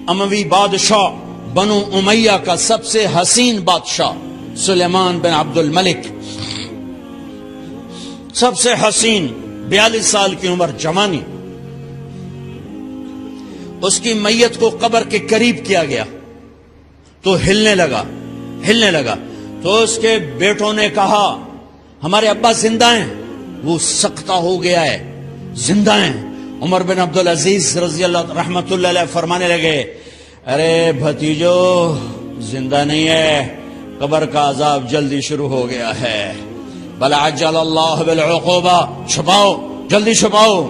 اموی بادشاہ بنو امیہ کا سب سے حسین بادشاہ سلیمان بن عبد الملک، سب سے حسین، 42 سال کی عمر، جوانی. اس کی میت کو قبر کے قریب کیا گیا تو ہلنے لگا تو اس کے بیٹوں نے کہا ہمارے ابا زندہ ہیں. وہ سکتہ ہو گیا ہے، زندہ ہیں. عمر بن عبدالعزیز رضی اللہ رحمت اللہ علیہ فرمانے لگے ارے بھتیجو زندہ نہیں ہے، قبر کا عذاب جلدی شروع ہو گیا ہے. بل عجل اللہ بالعقوبہ، چھپاؤ، جلدی چھپاؤ.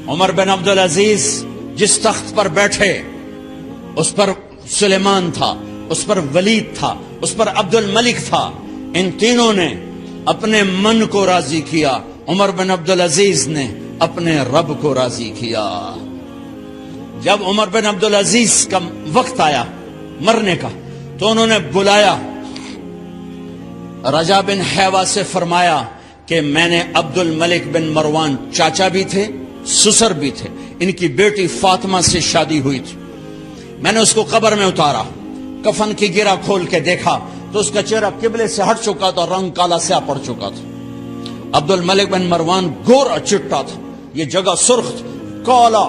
عمر بن عبدالعزیز جس تخت پر بیٹھے اس پر سلیمان تھا، اس پر ولید تھا، اس پر عبد الملک تھا. ان تینوں نے اپنے من کو راضی کیا، عمر بن عبدالعزیز نے اپنے رب کو راضی کیا. جب عمر بن عبدالعزیز کا وقت آیا مرنے کا تو انہوں نے بلایا رجا بن حیوہ سے، فرمایا کہ میں نے عبد الملک بن مروان، چاچا بھی تھے سسر بھی تھے، ان کی بیٹی فاطمہ سے شادی ہوئی تھی. میں نے اس کو قبر میں اتارا، کفن کی گرہ کھول کے دیکھا تو اس کا چہرہ قبلے سے ہٹ چکا تھا، رنگ کالا سیاہ پڑ چکا تھا. عبد الملک بن مروان گورا چٹا تھا، یہ جگہ سرخ تھی، کالا.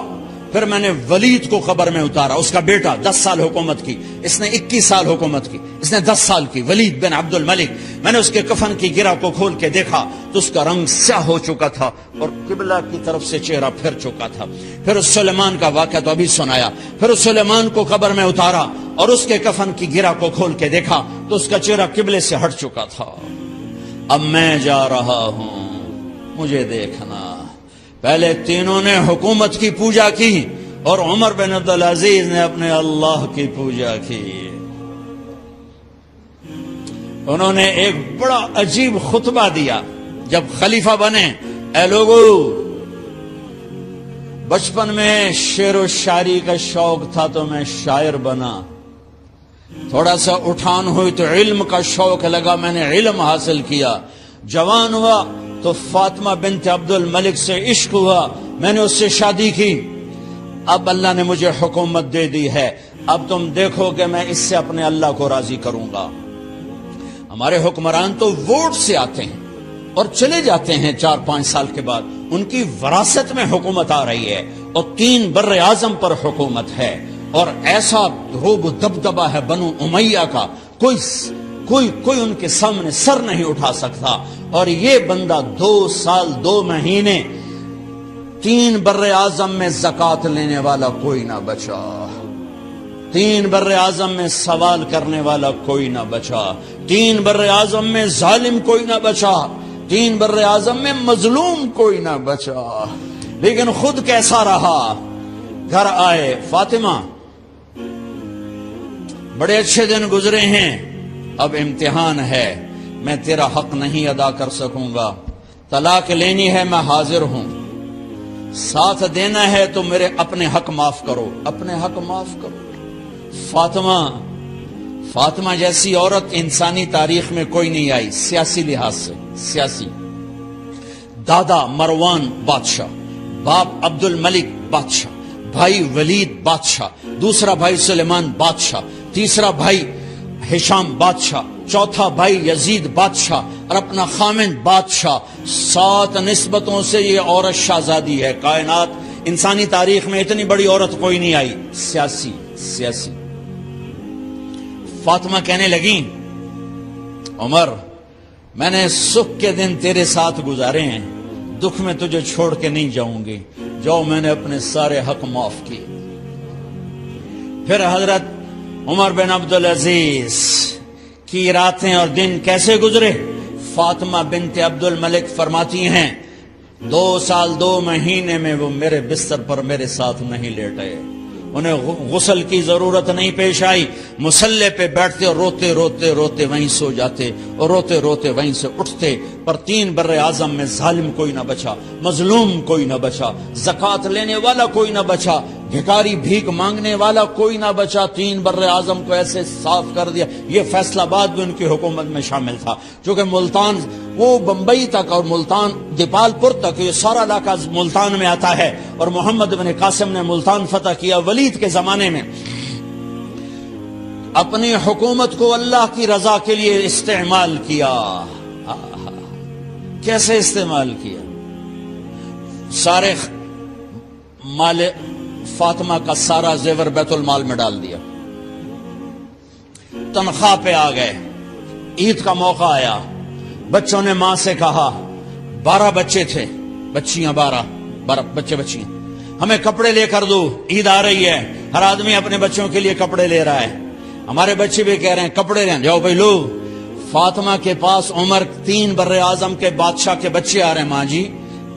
پھر میں نے ولید کو قبر میں اتارا، اس کا بیٹا 10 سال حکومت کی، اس نے 21 سال حکومت کی، اس نے 10 سال کی، ولید بن عبد الملک. میں نے اس کے کفن کی گرہ کو کھول کے دیکھا تو اس کا رنگ سیاہ ہو چکا تھا اور قبلہ کی طرف سے چہرہ پھر چکا تھا. پھر اس سلیمان کا واقعہ تو ابھی سنایا. پھر اس سلیمان کو قبر میں اتارا اور اس کے کفن کی گرہ کو کھول کے دیکھا تو اس کا چہرہ قبلے سے ہٹ چکا تھا. اب میں جا رہا ہوں، مجھے دیکھنا. پہلے تینوں نے حکومت کی پوجا کی اور عمر بن عبدالعزیز نے اپنے اللہ کی پوجا کی. انہوں نے ایک بڑا عجیب خطبہ دیا جب خلیفہ بنے. اے لوگو، بچپن میں شعر و شاعری کا شوق تھا تو میں شاعر بنا، تھوڑا سا اٹھان ہوئی تو علم کا شوق لگا، میں نے علم حاصل کیا. جوان ہوا تو فاطمہ بنت عبد الملک سے عشق ہوا، میں نے اس سے شادی کی. اب اللہ نے مجھے حکومت دے دی ہے، اب تم دیکھو کہ میں اس سے اپنے اللہ کو راضی کروں گا. ہمارے حکمران تو ووٹ سے آتے ہیں اور چلے جاتے ہیں 4-5 سال کے بعد، ان کی وراثت میں حکومت آ رہی ہے اور 3 بر اعظم پر حکومت ہے اور ایسا روب و دبدبہ ہے بنو امیہ کا، کوئی ان کے سامنے سر نہیں اٹھا سکتا. اور یہ بندہ 2 سال 2 مہینے 3 بر اعظم میں زکوٰۃ لینے والا کوئی نہ بچا، 3 بر اعظم میں سوال کرنے والا کوئی نہ بچا، 3 بر اعظم میں ظالم کوئی نہ بچا، 3 بر اعظم میں مظلوم کوئی نہ بچا. لیکن خود کیسا رہا؟ گھر آئے، فاطمہ بڑے اچھے دن گزرے ہیں، اب امتحان ہے، میں تیرا حق نہیں ادا کر سکوں گا، طلاق لینی ہے میں حاضر ہوں، ساتھ دینا ہے تو میرے اپنے حق معاف کرو، اپنے حق معاف کرو. فاطمہ جیسی عورت انسانی تاریخ میں کوئی نہیں آئی، سیاسی لحاظ سے، سیاسی. دادا مروان بادشاہ، باپ عبد الملک بادشاہ، بھائی ولید بادشاہ، دوسرا بھائی سلیمان بادشاہ، تیسرا بھائی ہشام بادشاہ، چوتھا بھائی یزید بادشاہ اور اپنا خامند بادشاہ. 7 نسبتوں سے یہ عورت شہزادی ہے. کائنات انسانی تاریخ میں اتنی بڑی عورت کوئی نہیں آئی، سیاسی. فاطمہ کہنے لگیں عمر، میں نے سکھ کے دن تیرے ساتھ گزارے ہیں، دکھ میں تجھے چھوڑ کے نہیں جاؤں گی، جاؤ میں نے اپنے سارے حق معاف کیے. پھر حضرت عمر بن عبدالعزیز کی راتیں اور دن کیسے گزرے؟ فاطمہ بنت عبد الملک فرماتی ہیں 2 سال 2 مہینے میں وہ میرے بستر پر میرے ساتھ نہیں لیٹے، انہیں غسل کی ضرورت نہیں پیش آئی، مصلے پہ بیٹھتے اور روتے وہیں سو جاتے اور روتے وہیں سے اٹھتے. پر 3 بر اعظم میں ظالم کوئی نہ بچا، مظلوم کوئی نہ بچا، زکوٰۃ لینے والا کوئی نہ بچا، بھکاری بھیک مانگنے والا کوئی نہ بچا. 3 بر اعظم کو ایسے صاف کر دیا. یہ فیصلہ آباد بھی ان کی حکومت میں شامل تھا، چونکہ ملتان وہ بمبئی تک اور ملتان دیپال پور تک، یہ سارا علاقہ ملتان میں آتا ہے، اور محمد بن قاسم نے ملتان فتح کیا ولید کے زمانے میں۔ اپنی حکومت کو اللہ کی رضا کے لیے استعمال کیا۔ کیسے استعمال کیا؟ سارے مال فاطمہ کا سارا زیور بیت المال میں ڈال دیا، تنخواہ پہ آ گئے، عید کا موقع آیا، بچوں نے ماں سے کہا، 12 بچے تھے، بچیاں 12 بچے بچیاں، ہمیں کپڑے لے کر دو، عید آ رہی ہے، ہر آدمی اپنے بچوں کے لیے کپڑے لے رہا ہے، ہمارے بچے بھی کہہ رہے ہیں کپڑے لیں، جاؤ بھائی لو۔ فاطمہ کے پاس عمر 3 بر اعظم کے بادشاہ کے بچے آ رہے ہیں، ماں جی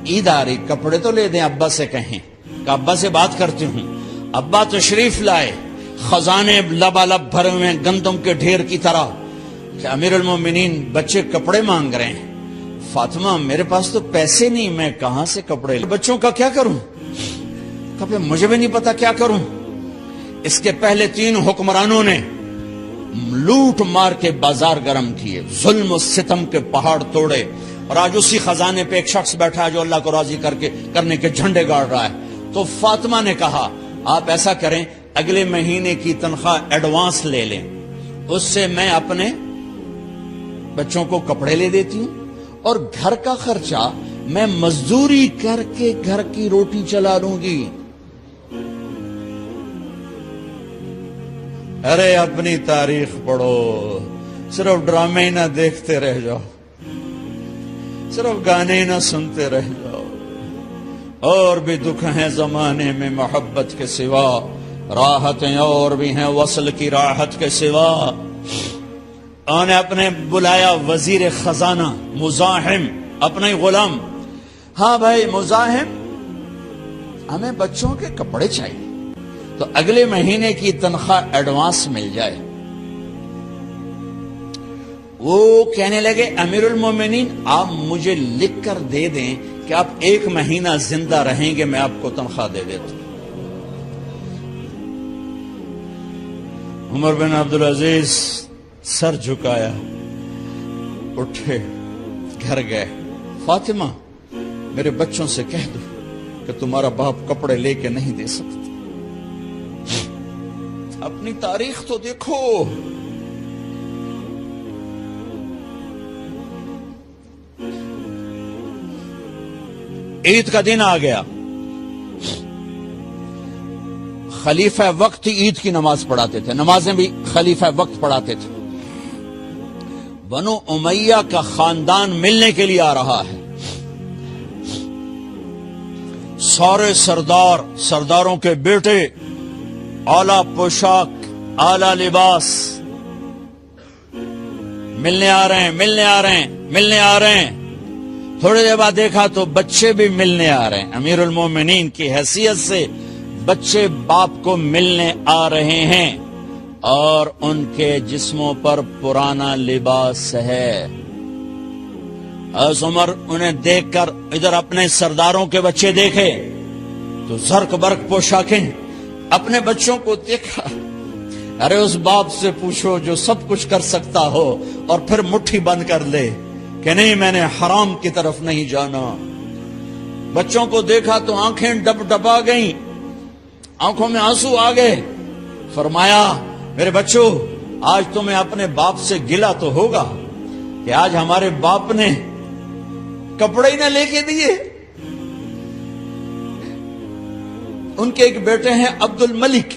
عید آ رہی، کپڑے تو لے دیں، ابا سے کہیں کہ ابا سے بات کرتی ہوں۔ ابا تشریف لائے، خزانے لبالب بھرے ہوئے ہیں گندم کے ڈھیر کی طرح، کہ امیر المومنین بچے کپڑے مانگ رہے ہیں۔ فاطمہ میرے پاس تو پیسے نہیں، میں کہاں سے کپڑے لوں، بچوں کا کیا کروں؟ کہا مجھے بھی نہیں پتا کیا کروں۔ اس کے پہلے 3 حکمرانوں نے لوٹ مار کے بازار گرم کیے، ظلم و ستم کے پہاڑ توڑے، اور آج اسی خزانے پہ ایک شخص بیٹھا ہے جو اللہ کو راضی کرنے کے جھنڈے گاڑ رہا ہے۔ تو فاطمہ نے کہا آپ ایسا کریں، اگلے مہینے کی تنخواہ ایڈوانس لے لیں، اس سے میں اپنے بچوں کو کپڑے لے دیتی ہوں، اور گھر کا خرچہ میں مزدوری کر کے گھر کی روٹی چلا لوں گی۔ ارے اپنی تاریخ پڑھو، صرف ڈرامے ہی نہ دیکھتے رہ جاؤ، صرف گانے ہی نہ سنتے رہ جاؤ۔ اور بھی دکھ ہیں زمانے میں محبت کے سوا، راحتیں اور بھی ہیں وصل کی راحت کے سوا۔ انہوں نے اپنے بلایا وزیر خزانہ مزاحم، اپنا ہی غلام، ہاں بھائی مزاحم ہمیں بچوں کے کپڑے چاہیے، تو اگلے مہینے کی تنخواہ ایڈوانس مل جائے۔ وہ کہنے لگے امیر المومنین آپ مجھے لکھ کر دے دیں کہ آپ 1 مہینہ زندہ رہیں گے، میں آپ کو تنخواہ دے دیتا ہوں۔ عمر بن عبدالعزیز سر جھکایا، اٹھے، گھر گئے، فاطمہ میرے بچوں سے کہہ دو کہ تمہارا باپ کپڑے لے کے نہیں دے سکتا۔ اپنی تاریخ تو دیکھو، عید کا دن آ گیا، خلیفہ وقت عید کی نماز پڑھاتے تھے، نمازیں بھی خلیفہ وقت پڑھاتے تھے۔ بنو امیہ کا خاندان ملنے کے لیے آ رہا ہے، سارے سرداروں کے بیٹے، اعلی پوشاک، اعلی لباس، ملنے آ رہے ہیں۔ تھوڑی دیر بعد دیکھا تو بچے بھی ملنے آ رہے ہیں، امیر المومنین کی حیثیت سے بچے باپ کو ملنے آ رہے ہیں، اور ان کے جسموں پر پرانا لباس ہے۔ عمر انہیں دیکھ کر ادھر اپنے سرداروں کے بچے دیکھے تو زرق برق پوشاکیں، اپنے بچوں کو دیکھا، ارے اس باپ سے پوچھو جو سب کچھ کر سکتا ہو اور پھر مٹھی بند کر لے کہ نہیں میں نے حرام کی طرف نہیں جانا۔ بچوں کو دیکھا تو آنکھیں ڈبا گئیں، آنکھوں میں آنسو آ گئے۔ فرمایا میرے بچوں آج تمہیں اپنے باپ سے گلہ تو ہوگا کہ آج ہمارے باپ نے کپڑے ہی نہ لے کے دیے۔ ان کے ایک بیٹے ہیں عبد الملک،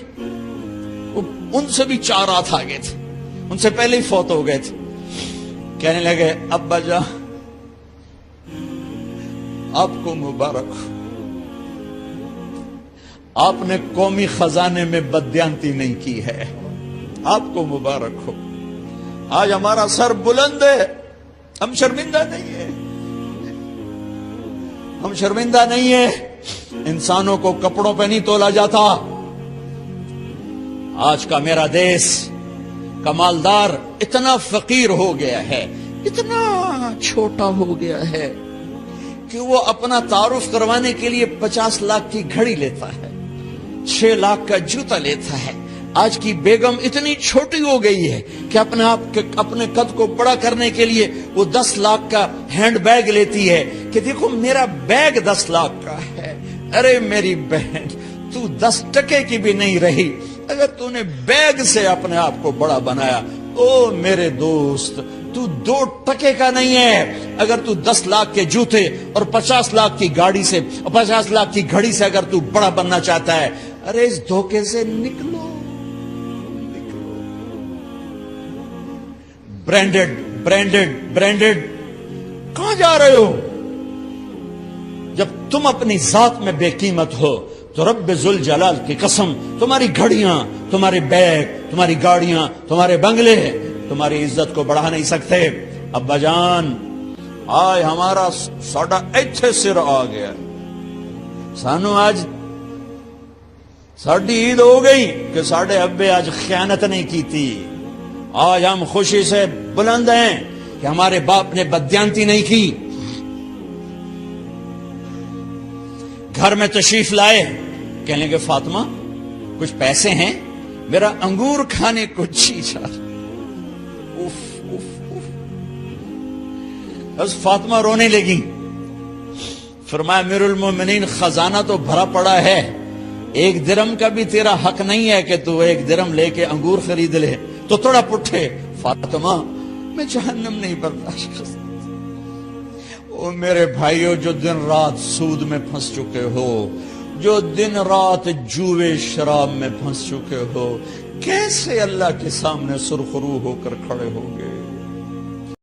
ان سے بھی 4 ہاتھ آگے تھے، ان سے پہلے ہی فوت ہو گئے تھے۔ کہنے لگے ابا جان آپ کو مبارک ہو، آپ نے قومی خزانے میں بددیانتی نہیں کی ہے، آپ کو مبارک ہو۔ آج ہمارا سر بلند ہے، ہم شرمندہ نہیں ہے، انسانوں کو کپڑوں پہ نہیں تولا جاتا۔ آج کا میرا دیس کا مالدار اتنا فقیر ہو گیا ہے، اتنا چھوٹا ہو گیا ہے کہ وہ اپنا تعارف کروانے کے لیے 50 لاکھ کی گھڑی لیتا ہے، 6 لاکھ کا جوتا لیتا ہے، آج کی بیگم اتنی چھوٹی ہو گئی ہے کہ اپنے قد کو بڑا کرنے کے لیے وہ 10 لاکھ کا ہینڈ بیگ لیتی ہے کہ دیکھو میرا بیگ 10 لاکھ کا ہے. ارے میری بہن، تو 10 ٹکے کی بھی نہیں رہی اگر تو نے بیگ سے اپنے آپ کو بڑا بنایا. او میرے دوست، تو 2 ٹکے کا نہیں ہے اگر تو 10 لاکھ کے جوتے اور 50 لاکھ کی گاڑی سے اور 50 لاکھ کی گھڑی سے اگر تو بڑا بننا چاہتا ہے. ارے اس دھوکے سے نکلو. برینڈڈ کہاں جا رہے ہو؟ جب تم اپنی ذات میں بے قیمت ہو تو رب ذوالجلال کی قسم تمہاری گھڑیاں، تمہارے بیگ، تمہاری گاڑیاں، تمہارے بنگلے تمہاری عزت کو بڑھا نہیں سکتے. ابا جان، آج ہمارا ساڈا ایتھے سر آ گیا. سانو آج ساڈی عید ہو گئی کہ ساڈے ابے آج خیانت نہیں کی تھی. آج ہم خوشی سے بلند ہیں کہ ہمارے باپ نے بددیانتی نہیں کی. گھر میں تشریف لائے، کہنے لگے فاطمہ کچھ پیسے ہیں، میرا انگور کھانے کو جی چاہ. بس فاطمہ رونے لگی. فرمایا امیر المومنین خزانہ تو بھرا پڑا ہے، 1 درہم کا بھی تیرا حق نہیں ہے کہ تو 1 درہم لے کے انگور خرید لے. تو تھوڑا پٹھے، فاطمہ میں جہنم نہیں برداشت کر سکتا. او میرے بھائیو، جو دن رات سود میں پھنس چکے ہو، جو دن رات جوے شراب میں پھنس چکے ہو، کیسے اللہ کے سامنے سرخرو ہو کر کھڑے ہو گے؟